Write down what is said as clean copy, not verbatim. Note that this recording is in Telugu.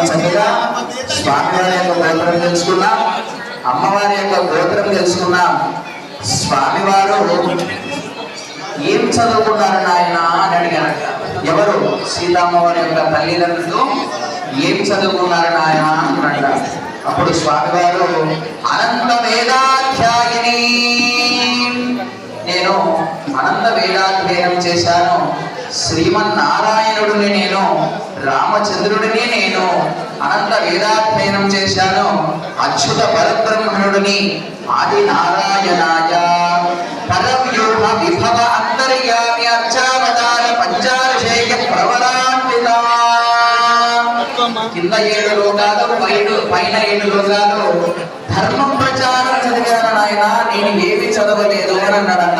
చక్కగా స్వామివారి యొక్క గోత్రం తెలుసుకున్నాం, అమ్మవారి యొక్క గోత్రం తెలుసుకున్నాం. స్వామివారు ఏం చదువుకున్నారు నాయన అని అడిగారట. ఎవరు? సీతమ్మవారి యొక్క తల్లిదండ్రులు ఏం చదువుకున్నారు నాయన అన్నట. అప్పుడు స్వామివారు అనంత వేదాధ్యాయిని, నేను అనంత వేదాధ్యయనం చేశాను, శ్రీమన్నారాయణుడిని నేను, రామచంద్రుడిని నేను అనంత వేదాధ్యయనం చేశాను, అచ్యుత పరబ్రహ్మణుడిని, ఆది నారాయణాయ పరవ్యూహ విభవ అంతర్యామి అర్చావతార పంచాశేయ ప్రవరాన్విత. కింద 7 లోకాలు, పైన 7 లోకాలు ధర్మ ప్రచారం చదివాను నాయన, నేను ఏమి చదవలేదు అని అన్నాడట.